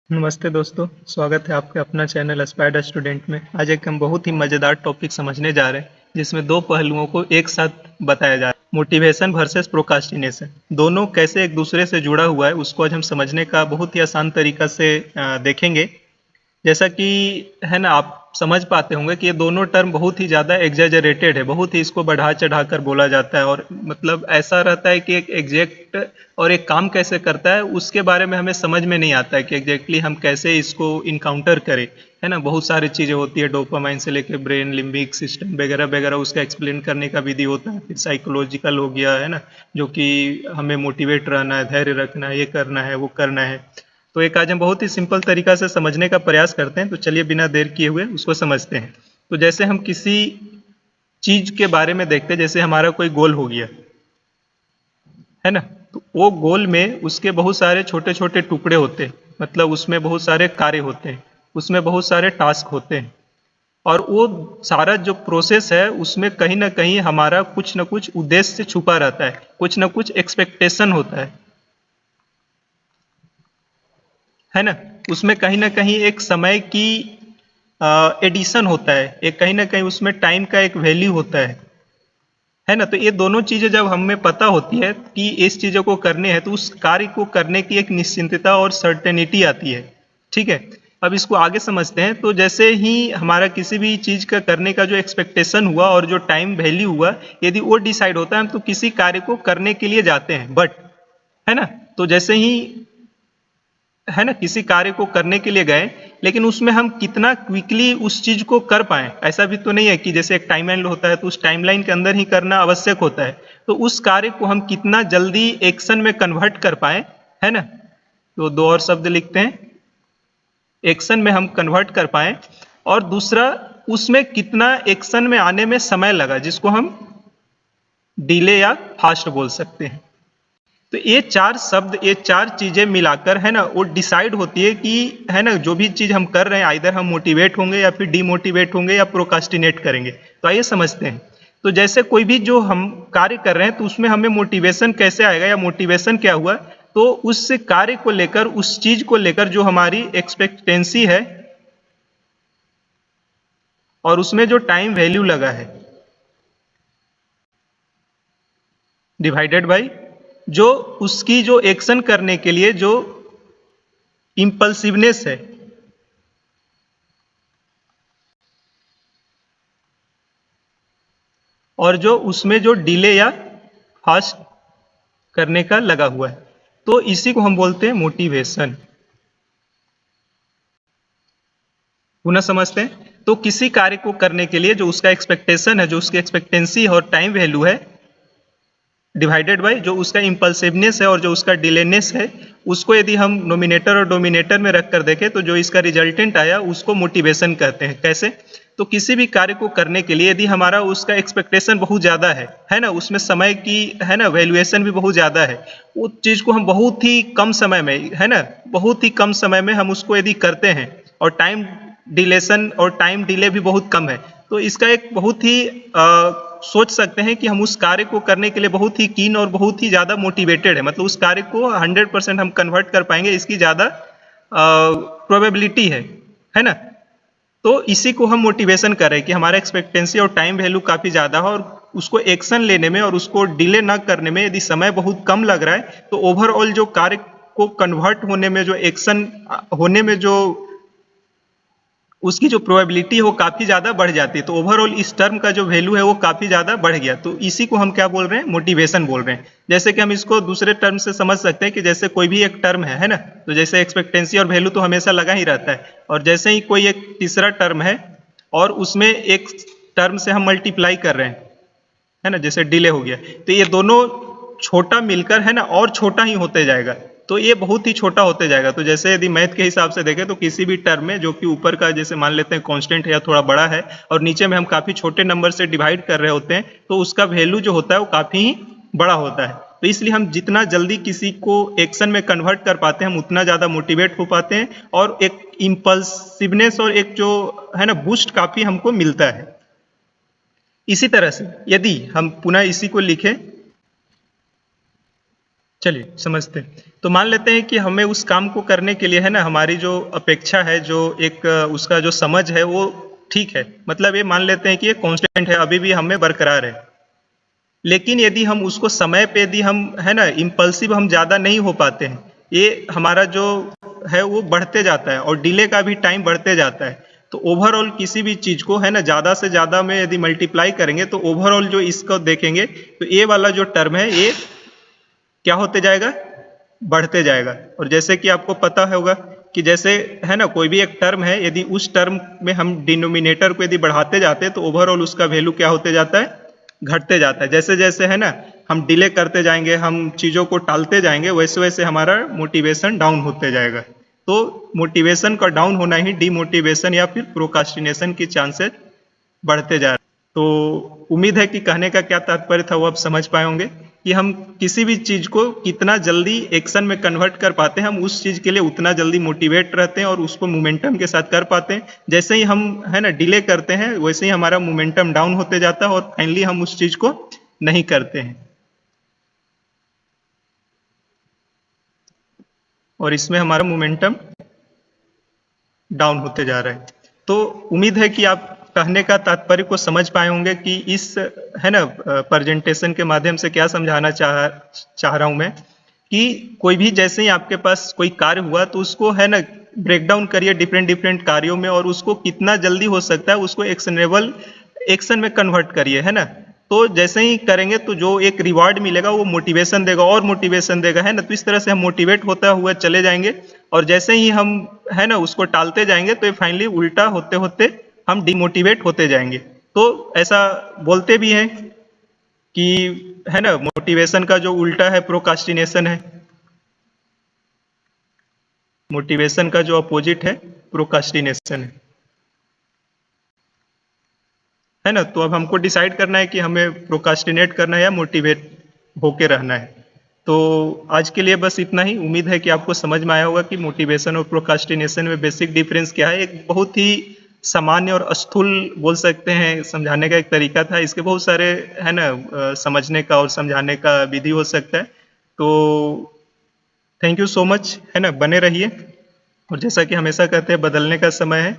नमस्ते दोस्तों, स्वागत है आपके अपना चैनल एस्पायर्ड स्टूडेंट में। आज एक हम बहुत ही मज़ेदार टॉपिक समझने जा रहे हैं, जिसमें दो पहलुओं को एक साथ बताया जा रहा है। मोटिवेशन वर्सेस प्रोक्रास्टिनेशन, दोनों कैसे एक दूसरे से जुड़ा हुआ है, उसको आज हम समझने का बहुत ही आसान तरीका से देखेंगे। जैसा कि है ना, आप समझ पाते होंगे कि ये दोनों टर्म बहुत ही ज़्यादा एग्जैजरेटेड है, बहुत ही इसको बढ़ा चढ़ा कर बोला जाता है, और मतलब ऐसा रहता है कि एक एग्जैक्ट और एक काम कैसे करता है उसके बारे में हमें समझ में नहीं आता है कि एग्जैक्टली हम कैसे इसको इनकाउंटर करें। है ना, बहुत सारी चीज़ें होती है, डोपामाइन से लेकर ब्रेन लिम्बिक सिस्टम वगैरह वगैरह, उसका एक्सप्लेन करने का विधि होता है। फिर साइकोलॉजिकल हो गया, है ना, जो कि हमें मोटिवेट रहना है, धैर्य रखना है, ये करना है, वो करना है। तो एक आज हम बहुत ही सिंपल तरीका से समझने का प्रयास करते हैं, तो चलिए बिना देर किए हुए उसको समझते हैं। तो जैसे हम किसी चीज के बारे में देखते हैं, जैसे हमारा कोई गोल हो गया, है ना, तो वो गोल में उसके बहुत सारे छोटे छोटे टुकड़े होते हैं, मतलब उसमें बहुत सारे कार्य होते हैं, उसमें बहुत सारे टास्क होते हैं, और वो सारा जो प्रोसेस है उसमें कहीं ना कहीं हमारा कुछ ना कुछ उद्देश्य छुपा रहता है, कुछ ना कुछ एक्सपेक्टेशन होता है ना। उसमें कहीं ना कहीं एक समय की एडिशन होता है, एक कहीं ना कहीं उसमें टाइम का एक वैल्यू होता है ना। तो ये दोनों चीजें जब हमें पता होती है कि इस चीजों को करने हैं, तो उस कार्य को करने की एक निश्चिंतता और सर्टेनिटी आती है। ठीक है, अब इसको आगे समझते हैं। तो जैसे ही हमारा किसी भी चीज का करने का जो एक्सपेक्टेशन हुआ और जो टाइम वैल्यू हुआ, यदि वो डिसाइड होता है, हम तो किसी कार्य को करने के लिए जाते हैं। बट है ना, तो जैसे ही है ना, किसी कार्य को करने के लिए गए, लेकिन उसमें हम कितना क्विकली उस चीज को कर पाए, ऐसा भी तो नहीं है कि जैसे एक टाइमलाइन होता है तो उस टाइमलाइन के अंदर ही करना आवश्यक होता है। तो उस कार्य को हम कितना जल्दी एक्शन में कन्वर्ट कर पाए, है ना। तो दो और शब्द लिखते हैं, एक्शन में हम कन्वर्ट कर पाए, और दूसरा उसमें कितना एक्शन में आने में समय लगा, जिसको हम डिले या फास्ट बोल सकते हैं। तो ये चार शब्द, ये चार चीजें मिलाकर, है ना, वो डिसाइड होती है कि, है ना, जो भी चीज हम कर रहे हैं, आइदर हम मोटिवेट होंगे या फिर डीमोटिवेट होंगे या प्रोकास्टिनेट करेंगे। तो आइए समझते हैं। तो जैसे कोई भी जो हम कार्य कर रहे हैं, तो उसमें हमें मोटिवेशन कैसे आएगा या मोटिवेशन क्या हुआ, तो उस कार्य को लेकर, उस चीज को लेकर जो हमारी एक्सपेक्टेंसी है और उसमें जो टाइम वैल्यू लगा है, डिवाइडेड बाई जो उसकी जो एक्शन करने के लिए जो इम्पल्सिवनेस है, और जो उसमें जो डिले या फास्ट करने का लगा हुआ है, तो इसी को हम बोलते हैं मोटिवेशन। पुनः समझते हैं। तो किसी कार्य को करने के लिए जो उसका एक्सपेक्टेशन है, जो उसकी एक्सपेक्टेंसी और टाइम वैल्यू है, डिवाइडेड बाय जो उसका इम्पल्सिवनेस है और जो उसका डिलेनेस है, उसको यदि हम नोमिनेटर और डोमिनेटर में रख कर देखें, तो जो इसका रिजल्टेंट आया उसको मोटिवेशन कहते हैं। कैसे? तो किसी भी कार्य को करने के लिए यदि हमारा उसका एक्सपेक्टेशन बहुत ज़्यादा है ना, उसमें समय की, है ना, वैल्यूएशन भी बहुत ज़्यादा है, उस चीज़ को हम बहुत ही कम समय में, है ना, बहुत ही कम समय में हम उसको यदि करते हैं, और टाइम डिलेशन और टाइम डिले भी बहुत कम है, तो इसका एक बहुत ही सोच सकते हैं कि हम उस कार्य को करने के लिए बहुत ही कीन और बहुत ही ज़्यादा मोटिवेटेड है, मतलब उस कार्य को 100% हम कन्वर्ट कर पाएंगे, इसकी ज़्यादा प्रोबेबिलिटी है ना। तो इसी को हम मोटिवेशन कर रहे हैं कि हमारा एक्सपेक्टेंसी और टाइम वैल्यू काफ़ी ज़्यादा है, और उसको एक्शन लेने में और उसको डिले ना करने में यदि समय बहुत कम लग रहा है, तो ओवरऑल जो कार्य को कन्वर्ट होने में, जो एक्शन होने में जो उसकी जो प्रोबेबिलिटी है वो काफ़ी ज़्यादा बढ़ जाती है। तो ओवरऑल इस टर्म का जो वैल्यू है वो काफ़ी ज़्यादा बढ़ गया। तो इसी को हम क्या बोल रहे हैं? मोटिवेशन बोल रहे हैं। जैसे कि हम इसको दूसरे टर्म से समझ सकते हैं कि जैसे कोई भी एक टर्म है ना, तो जैसे एक्सपेक्टेंसी और वैल्यू तो हमेशा लगा ही रहता है, और जैसे ही कोई एक तीसरा टर्म है और उसमें एक टर्म से हम मल्टीप्लाई कर रहे हैं, है ना, जैसे डिले हो गया, तो ये दोनों छोटा मिलकर, है ना, और छोटा ही होते जाएगा। तो ये बहुत ही छोटा होते जाएगा। तो जैसे यदि मैथ के हिसाब से देखें, तो किसी भी टर्म में जो कि ऊपर का जैसे मान लेते हैं कांस्टेंट है या थोड़ा बड़ा है, और नीचे में हम काफ़ी छोटे नंबर से डिवाइड कर रहे होते हैं, तो उसका वैल्यू जो होता है वो काफ़ी ही बड़ा होता है। तो इसलिए हम जितना जल्दी किसी को एक्शन में कन्वर्ट कर पाते हैं, हम उतना ज़्यादा मोटिवेट हो पाते हैं, और एक इम्पल्सिवनेस और एक जो है ना बूस्ट काफ़ी हमको मिलता है। इसी तरह से यदि हम पुनः इसी को लिखें, चलिए समझते हैं। तो मान लेते हैं कि हमें उस काम को करने के लिए है ना, हमारी जो अपेक्षा है, जो एक उसका जो समझ है वो ठीक है, मतलब ये मान लेते हैं कि ये कांस्टेंट है, अभी भी हमें बरकरार है। लेकिन यदि हम उसको समय पे, यदि हम है ना इम्पल्सिव हम ज़्यादा नहीं हो पाते हैं, ये हमारा जो है वो बढ़ते जाता है और डिले का भी टाइम बढ़ते जाता है। तो ओवरऑल किसी भी चीज़ को है ना ज़्यादा से ज़्यादा में यदि मल्टीप्लाई करेंगे तो ओवरऑल जो इसको देखेंगे तो ये वाला जो टर्म है ये क्या होते जाएगा, बढ़ते जाएगा। और जैसे कि आपको पता होगा कि जैसे है ना कोई भी एक टर्म है, यदि उस टर्म में हम डिनोमिनेटर को यदि बढ़ाते जाते हैं तो ओवरऑल उसका वैल्यू क्या होते जाता है, घटते जाता है। जैसे जैसे है ना हम डिले करते जाएंगे, हम चीज़ों को टालते जाएंगे, वैसे वैसे हमारा मोटिवेशन डाउन होते जाएगा। तो मोटिवेशन का डाउन होना ही डीमोटिवेशन या फिर प्रोकास्टिनेशन की चांसेस बढ़ते जा रहे हैं। तो उम्मीद है कि कहने का क्या तात्पर्य था वो आप समझ पाए होंगे कि हम किसी भी चीज़ को कितना जल्दी एक्शन में कन्वर्ट कर पाते हैं, हम उस चीज़ के लिए उतना जल्दी मोटिवेट रहते हैं और उसको मोमेंटम के साथ कर पाते हैं। जैसे ही हम है ना डिले करते हैं वैसे ही हमारा मोमेंटम डाउन होते जाता है और फाइनली हम उस चीज़ को नहीं करते हैं, और इसमें हमारा मोमेंटम डाउन होते जा रहा है। तो उम्मीद है कि आप कहने का तात्पर्य को समझ पाए होंगे कि इस है ना प्रेजेंटेशन के माध्यम से क्या समझाना चाह रहा हूं मैं, कि कोई भी जैसे ही आपके पास कोई कार्य हुआ तो उसको है ना ब्रेक डाउन करिए डिफरेंट डिफरेंट कार्यों में, और उसको कितना जल्दी हो सकता है उसको एक्शनेबल एक्शन में कन्वर्ट करिए, है ना। तो जैसे ही करेंगे तो जो एक रिवार्ड मिलेगा वो मोटिवेशन देगा और मोटिवेशन देगा, है ना। तो इस तरह से हम मोटिवेट होता हुआ चले जाएंगे, और जैसे ही हम है ना उसको टालते जाएंगे तो फाइनली उल्टा होते होते हम डिमोटिवेट होते जाएंगे। तो ऐसा बोलते भी हैं कि है ना मोटिवेशन का जो उल्टा है प्रोकास्टिनेशन है, मोटिवेशन का जो अपोजिट है प्रोकास्टिनेशन है ना। तो अब हमको डिसाइड करना है कि हमें प्रोकास्टिनेट करना है या मोटिवेट होके रहना है। तो आज के लिए बस इतना ही। उम्मीद है कि आपको समझ में आया होगा कि मोटिवेशन और प्रोकास्टिनेशन में बेसिक डिफरेंस क्या है। एक बहुत ही सामान्य और स्थूल बोल सकते हैं समझाने का एक तरीका था, इसके बहुत सारे है ना समझने का और समझाने का विधि हो सकता है। तो थैंक यू सो मच, है ना, बने रहिए। और जैसा कि हमेशा कहते हैं बदलने का समय है।